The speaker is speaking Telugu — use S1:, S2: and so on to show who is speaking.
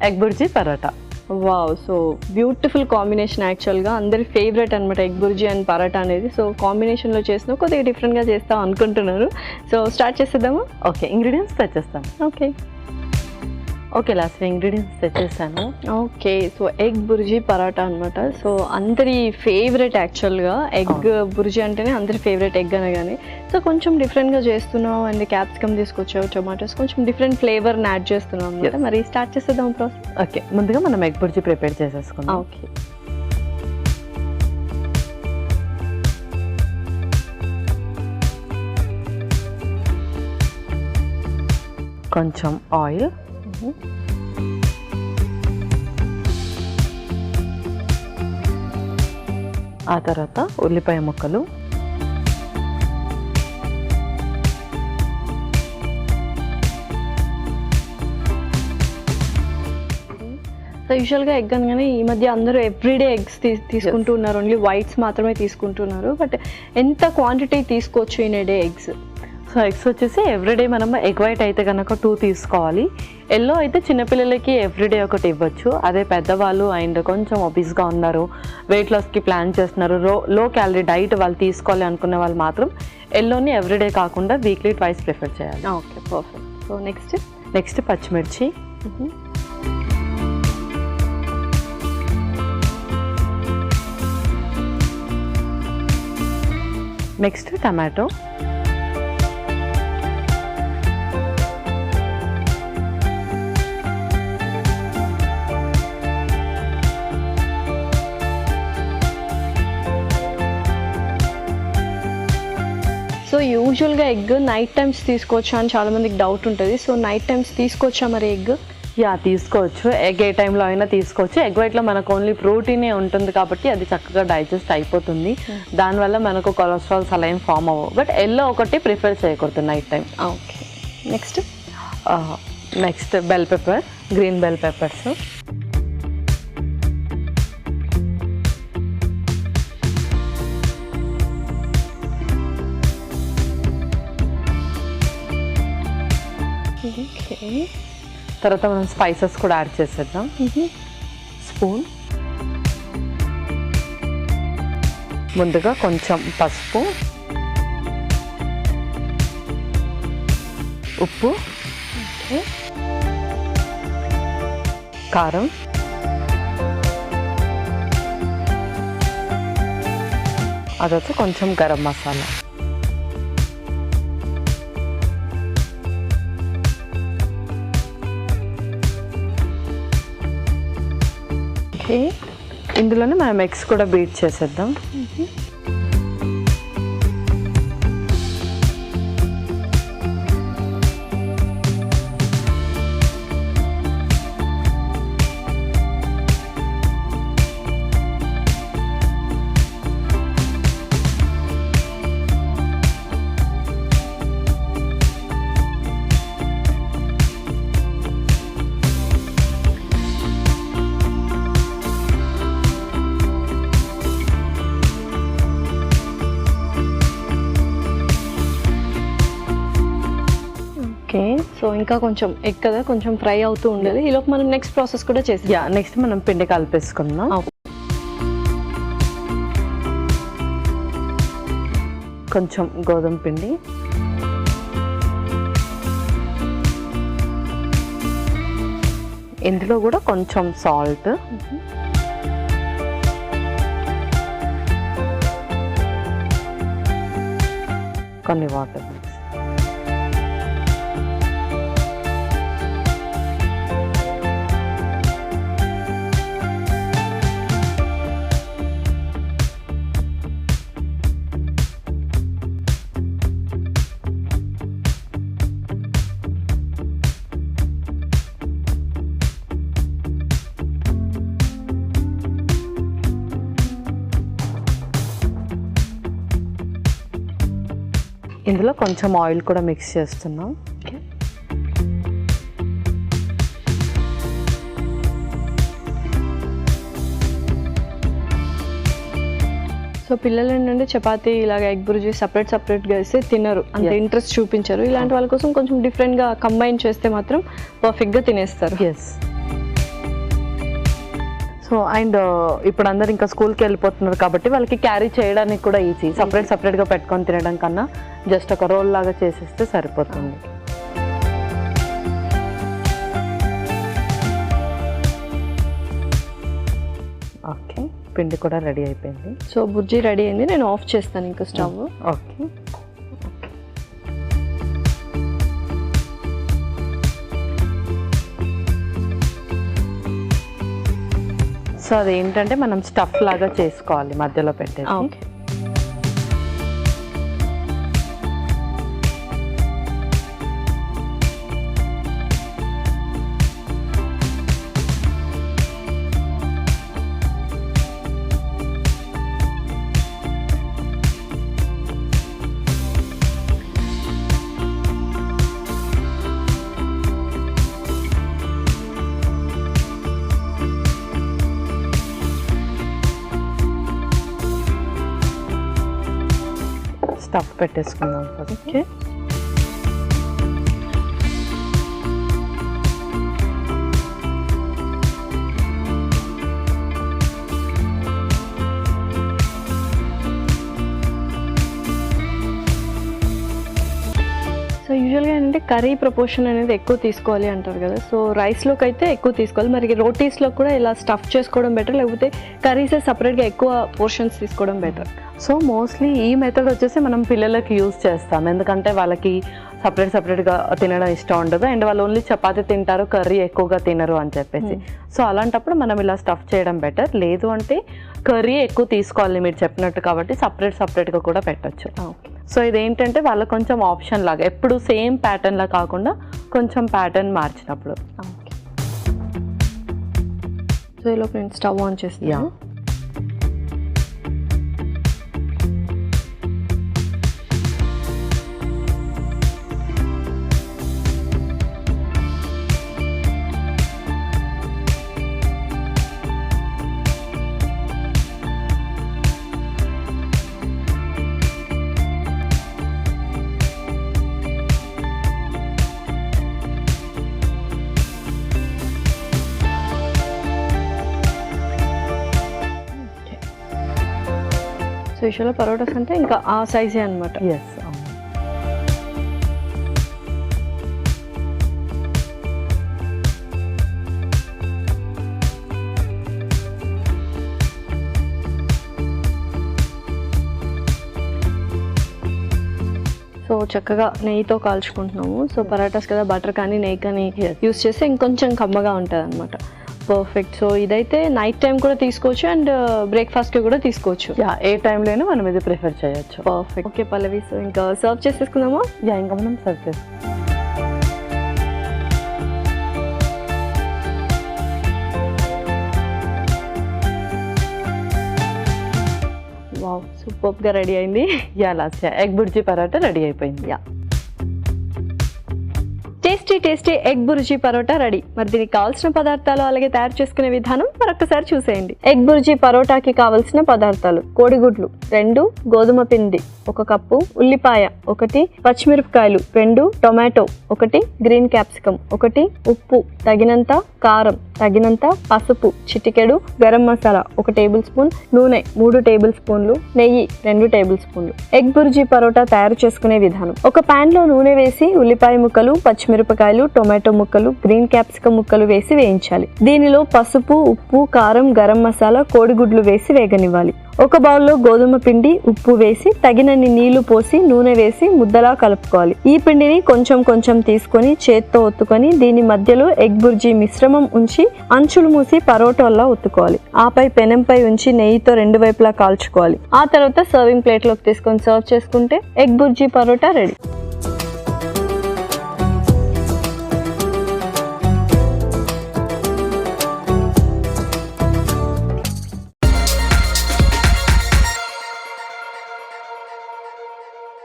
S1: Egg bhurji paratha.
S2: Wow, so beautiful combination. యాక్చువల్గా అందరి ఫేవరెట్ అనమాట ఎగ్ బుర్జీ అండ్ పరాటా అనేది. సో కాంబినేషన్లో చేసిన కొద్దిగా డిఫరెంట్గా చేస్తాం అనుకుంటున్నారు. సో స్టార్ట్ చేసేద్దామా?
S1: ఓకే, ఇంగ్రీడియంట్స్ తెచ్చేస్తాను. ఓకే లాస్ట్ ఇంగ్రీడియంట్స్ తెచ్చేసాను.
S2: Okay, so egg bhurji paratha అనమాట. సో అందరి ఫేవరెట్ యాక్చువల్గా ఎగ్ బుర్జీ అంటేనే అందరి ఫేవరెట్ ఎగ్ అనగానే. సో కొంచెం డిఫరెంట్గా చేస్తున్నాం అండ్ క్యాప్సికమ్ తీసుకొచ్చావు, టొమాటోస్, కొంచెం డిఫరెంట్ ఫ్లేవర్ని యాడ్ చేస్తున్నాం అనమాట. మరి స్టార్ట్ చేసేద్దాం ప్రాసెస్.
S1: ఓకే, ముందుగా మనం ఎగ్ బుర్జీ ప్రిపేర్ చేసేసుకుందాం.
S2: ఓకే,
S1: కొంచెం ఆయిల్, ఆ తర్వాత ఉల్లిపాయ ముక్కలు,
S2: సో యూజువల్గా ఎగ్ అనగానే ఈ మధ్య అందరూ ఎవ్రీడే ఎగ్స్ తీసుకుంటూ ఉన్నారు. ఓన్లీ వైట్స్ మాత్రమే తీసుకుంటున్నారు. బట్ ఎంత క్వాంటిటీ తీసుకోవచ్చు in a day eggs?
S1: So eggs వచ్చేసి ఎవ్రీడే మనం ఎగ్ వైట్ అయితే కనుక 2 తీసుకోవాలి. ఎల్లో అయితే చిన్నపిల్లలకి ఎవ్రీడే ఒకటి ఇవ్వచ్చు. అదే పెద్దవాళ్ళు అండ్ కొంచెం ఒబీస్గా ఉన్నారు, వెయిట్ లాస్కి ప్లాన్ చేస్తున్నారు, లో క్యాలరీ డైట్ వాళ్ళు తీసుకోవాలి అనుకునే వాళ్ళు మాత్రం ఎల్లోని ఎవ్రీడే కాకుండా వీక్లీ 2 ప్రిఫర్ చేయాలి.
S2: Okay, perfect. సో
S1: నెక్స్ట్ పచ్చిమిర్చి, నెక్స్ట్ టమాటో,
S2: సో యూజువల్గా ఎగ్ నైట్ టైమ్స్ తీసుకోవచ్చా అని చాలామందికి డౌట్ ఉంటుంది. సో నైట్ టైమ్స్ తీసుకోవచ్చా మరి ఎగ్?
S1: యా, తీసుకోవచ్చు. ఎగ్ ఏ టైంలో అయినా తీసుకోవచ్చు. ఎగ్ వైట్లో మనకు ఓన్లీ ప్రోటీనే ఉంటుంది కాబట్టి అది చక్కగా డైజెస్ట్ అయిపోతుంది. దానివల్ల మనకు కొలెస్ట్రాల్స్ అలా ఏం ఫామ్ అవ్వవు. బట్ ఎల్లో ఒకటి ప్రిఫర్ చేయకూడదు night time.
S2: Okay,
S1: next bell pepper, green bell peppers, తర్వాత మనం స్పైసెస్ కూడా యాడ్ చేసేద్దాం. స్పూన్, ముందుగా కొంచెం పసుపు, ఉప్పు, కారం, అదొచ్చి కొంచెం గరం మసాలా. ఇందులోనే మనం ఎగ్స్ కూడా బీట్ చేసేద్దాం.
S2: ఓకే, సో ఇంకా కొంచెం ఎగ్ కదా, కొంచెం ఫ్రై అవుతూ ఉండాలి. ఈలోపు మనం నెక్స్ట్ ప్రాసెస్ కూడా చేసి
S1: నెక్స్ట్ మనం పిండి కలిపేసుకుందాం. కొంచెం గోధుమ పిండి, ఇందులో కూడా కొంచెం సాల్ట్, కొన్ని వాటర్. ఇందులో కొంచెం ఆయిల్ కూడా మిక్స్ చేస్తున్నాం. ఓకే,
S2: సో పిల్లలు ఏంటంటే చపాతీ ఇలాగ ఎగ్ బుర్జీ సపరేట్గా వేస్తే తినరు, అంత ఇంట్రెస్ట్ చూపించారు. ఇలాంటి వాళ్ళ కోసం కొంచెం డిఫరెంట్గా కంబైన్ చేస్తే మాత్రం పర్ఫెక్ట్గా తినేస్తారు.
S1: ఎస్, సో అండ్ ఇప్పుడు అందరు ఇంకా స్కూల్కి వెళ్ళిపోతున్నారు కాబట్టి వాళ్ళకి క్యారీ చేయడానికి కూడా ఈజీ. సపరేట్గా పెట్టుకొని తినడం కన్నా జస్ట్ ఒక రోల్ లాగా చేసేస్తే సరిపోతుంది. ఓకే, పిండి కూడా రెడీ అయిపోయింది.
S2: సో బుర్జీ రెడీ అయింది, నేను ఆఫ్ చేస్తాను ఇంకా స్టవ్.
S1: ఓకే, సో అదేంటంటే మనం స్టఫ్ లాగా చేసుకోవాలి మధ్యలో పెట్టేసి.
S2: ఓకే,
S1: స్టఫ్ పెట్టేసుకుందాం ఫస్ట్.
S2: ఓకే. సో యూజువల్గా ఏంటంటే కర్రీ ప్రపోర్షన్ అనేది ఎక్కువ తీసుకోవాలి అంటారు కదా, సో రైస్లోకి అయితే ఎక్కువ తీసుకోవాలి, మరి రోటీస్లో కూడా ఇలా స్టఫ్ చేసుకోవడం బెటర్ లేకపోతే కర్రీసే సపరేట్గా ఎక్కువ పోర్షన్స్ తీసుకోవడం బెటర్?
S1: సో మోస్ట్లీ ఈ మెథడ్ వచ్చేసి మనం పిల్లలకి యూజ్ చేస్తాం, ఎందుకంటే వాళ్ళకి సపరేట్గా తినడం ఇష్టం ఉండదు అండ్ వాళ్ళు ఓన్లీ చపాతీ తింటారు, కర్రీ ఎక్కువగా తినరు అని చెప్పేసి. సో అలాంటప్పుడు మనం ఇలా స్టఫ్ చేయడం బెటర్. లేదు అంటే కర్రీ ఎక్కువ తీసుకోవాలి మీరు చెప్పినట్టు, కాబట్టి సపరేట్గా కూడా పెట్టచ్చు. సో ఇదేంటంటే వాళ్ళకి కొంచెం ఆప్షన్ లాగా, ఎప్పుడు సేమ్ ప్యాటర్న్లా కాకుండా కొంచెం ప్యాటర్న్ మార్చినప్పుడు.
S2: సో ఇలా నేను స్టవ్ ఆన్ చేస్తాను. సో యూజువల్గా పరోటాస్ అంటే ఇంకా ఆ సైజే అనమాట.
S1: ఎస్,
S2: సో చక్కగా నెయ్యితో కాల్చుకుంటున్నాము. సో పరాటాస్ కదా, బటర్ కానీ నెయ్యి కానీ యూస్ చేస్తే ఇంకొంచెం కమ్మగా ఉంటుంది అనమాట. పర్ఫెక్ట్. సో ఇదైతే నైట్ టైం కూడా తీసుకోవచ్చు అండ్ బ్రేక్ఫాస్ట్కి కూడా తీసుకోవచ్చు.
S1: ఏ టైంలోనూ మనం ఇది ప్రిఫర్ చేయొచ్చు.
S2: పర్ఫెక్ట్. ఓకే పల్లవి, సో ఇంకా సర్వ్ చేసేసుకుందామా?
S1: ఇంకా మనం సర్వ్ చేసుకుందాం.
S2: వావ్, సూపర్గా రెడీ అయింది.
S1: Last egg bhurji paratha ready అయిపోయింది.
S2: Tasty egg bhurji parotta ready. మరి దీనికి కావాల్సిన పదార్థాలు అలాగే తయారు చేసుకునే విధానం మరొకసారి చూసేయండి. ఎగ్ బుర్జీ పరోటాకి కావాల్సిన పదార్థాలు: కోడిగుడ్లు 2, గోధుమ పిండి 1 కప్పు, ఉల్లిపాయ 1, పచ్చిమిరపకాయలు 2, టొమాటో 1, గ్రీన్ క్యాప్సికమ్ 1, ఉప్పు తగినంత, కారం తగినంత, పసుపు చిటికెడు, గరం మసాలా 1 టేబుల్ స్పూన్, నూనె 3 టేబుల్ స్పూన్లు, నెయ్యి 2 టేబుల్ స్పూన్లు. ఎగ్ బుర్జీ పరోటా తయారు చేసుకునే విధానం: ఒక పాన్ లో నూనె వేసి ఉల్లిపాయ ముక్కలు, పచ్చిమిరపకాయలు, టొమాటో ముక్కలు, గ్రీన్ క్యాప్సికమ్ ముక్కలు వేసి వేయించాలి. దీనిలో పసుపు, ఉప్పు, కారం, గరం మసాలా, కోడిగుడ్లు వేసి వేగనివ్వాలి. ఒక బౌల్లో గోధుమ పిండి, ఉప్పు వేసి తగినన్ని నీళ్లు పోసి నూనె వేసి ముద్దలా కలుపుకోవాలి. ఈ పిండిని కొంచెం తీసుకొని చేత్తో ఒత్తుకొని దీని మధ్యలో ఎగ్ బుర్జీ మిశ్రమం ఉంచి అంచులు మూసి పరోటాల్లా ఒత్తుకోవాలి. ఆపై పెనంపై ఉంచి నెయ్యితో 2 వైపులా కాల్చుకోవాలి. ఆ తర్వాత సర్వింగ్ ప్లేట్లోకి తీసుకొని సర్వ్ చేసుకుంటే ఎగ్ బుర్జీ పరోటా రెడీ.